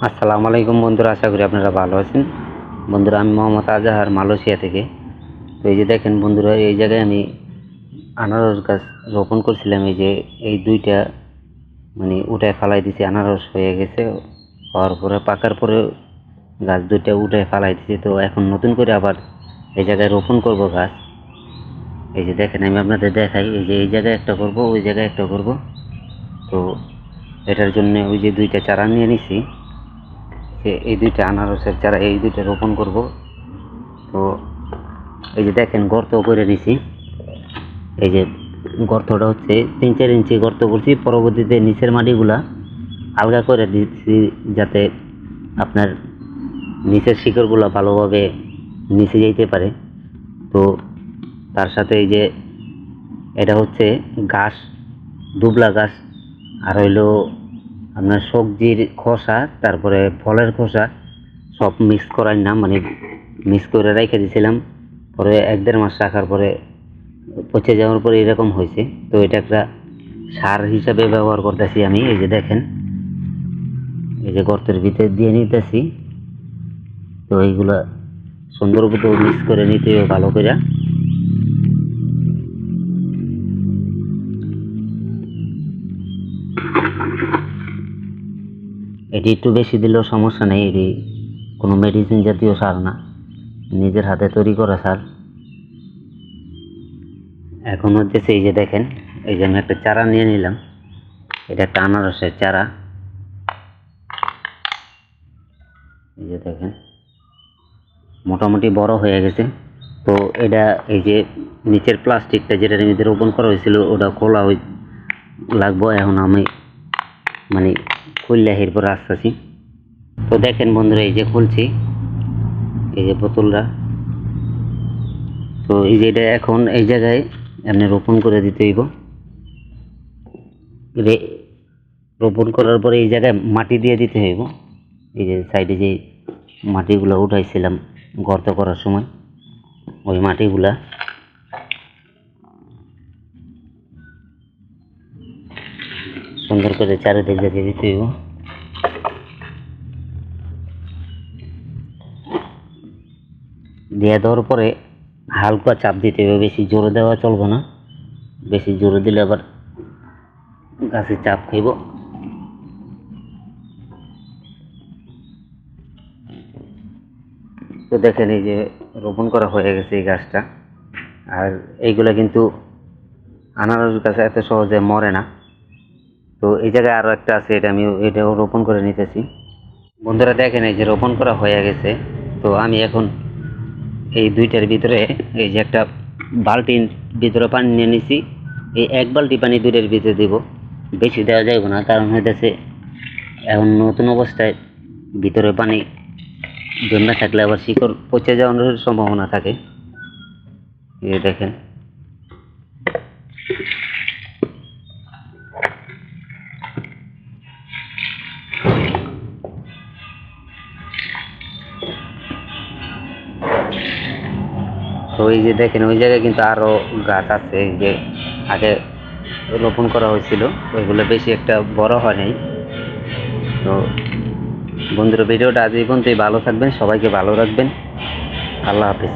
আসসালামু আলাইকুম বন্ধুরা, আশা করি আপনারা ভালো আছেন। বন্ধুরা, আমি মোহাম্মদ আজাহার, মালয়েশিয়া থেকে। তো এই যে দেখেন বন্ধুরা, এই জায়গায় আমি আনারস গাছ রোপণ করছিলাম। এই যে এই দুইটা মানে উঠায় ফালাই দিছি, আনারস হয়ে গেছে। হওয়ার পরে পাকার পরে গাছ দুইটা উঠায় ফালাই দিছি। তো এখন নতুন করে আবার এই জায়গায় রোপণ করব গাছ। এই যে দেখেন, আমি আপনাদের দেখাই। এই যে এই জায়গায় একটা করব, ওই জায়গায় একটা করব। তো এটার জন্য ওই যে দুইটা চারা নিয়ে নিছি, এই দুইটা আনারসের চারা এই দুইটা রোপণ করব। তো এই যে দেখেন, গর্ত করে নিছি। এই যে গর্তটা হচ্ছে 3-4 ইঞ্চি গর্ত করছি। পরবর্তীতে নিচের মাটিগুলা আলগা করে দিচ্ছি, যাতে আপনার নিচের শিকড়গুলো ভালোভাবে নিচে যাইতে পারে। তো তার সাথে এই যে এটা হচ্ছে ঘাস, দুবলা ঘাস, আর হইলো আপনার সবজির খোসা, তারপরে ফলের খোসা সব মিক্স করার নাম, মানে মিক্স করে রেখে দিয়েছিলাম। পরে 1-1.5 মাস রাখার পরে পচে যাওয়ার পরে এরকম হয়েছে। তো এটা একটা সার হিসাবে ব্যবহার করতেছি আমি। এই যে দেখেন, এই যে গর্তের ভিতরে দিয়ে নিতেছি। তো এইগুলা সুন্দর মতো মিক্স করে নিতে হবে ভালো করে। এটি একটু বেশি দিলেও সমস্যা নেই, এটি কোনো মেডিসিন জাতীয় সার না, নিজের হাতে তৈরি করা সার। এখন হচ্ছে এই যে দেখেন, এই যে আমি একটা চারা নিয়ে নিলাম। এটা একটা আনারসের চারা। এই যে দেখেন, মোটামুটি বড় হয়ে গেছে। তো এটা এই যে নিচের প্লাস্টিকটা যেটা মধ্যে রোপণ করা হয়েছিল, ওটা খোলা লাগবো। এখন আমি মানে খুললে এরপর আসতেছি। তো দেখেন বন্ধুরা, এই যে খুলছি, এই যে বোতলটা। তো এই যে এটা এখন এই জায়গায় আপনি রোপণ করে দিতে হইব। রোপণ করার পরে এই জায়গায় মাটি দিয়ে দিতে হইব। এই যে সাইডে যে মাটিগুলো উঠাইছিলাম গর্ত করার সময়, ওই মাটিগুলা সুন্দর করে চারিদিক দিয়ে দিতে হইব। দিয়ে দেওয়ার পরে হালকা চাপ দিতে হবে, বেশি জোরে দেওয়া চলবে না। বেশি জোরে দিলে আবার গাছে চাপ খাইব। তো দেখেন, এই যে রোপণ করা হয়ে গেছে এই গাছটা। আর এইগুলা কিন্তু আনারস গাছ এত সহজে মরে না। তো এই জায়গায় আরও একটা আছে, এটাও রোপণ করে নিতেছি। বন্ধুরা দেখেন, এই যে রোপণ করা হয়ে গেছে। তো আমি এখন এই দুইটার ভিতরে এই যে একটা বালতির ভিতরে পানি নিয়ে নিছি। এই 1 বালতি পানি দুইটার ভিতরে দিব, বেশি দেওয়া যাবে না। কারণ হইতেছে এখন নতুন অবস্থায় ভিতরে পানি জমে থাকলে আবার শিকড় পচে যাওয়ার সম্ভাবনা থাকে। এই দেখেন, তো এই যে দেখেন, ওই জায়গায় কিন্তু আরো গাছ আছে, এই যে আগে রোপণ করা হয়েছিল, ওইগুলো বেশি একটা বড় হয় নাই। তো বন্ধুরা, ভিডিওটা আজ এই পর্যন্তই। ভালো থাকবেন, সবাইকে ভালো রাখবেন। আল্লাহ হাফিজ।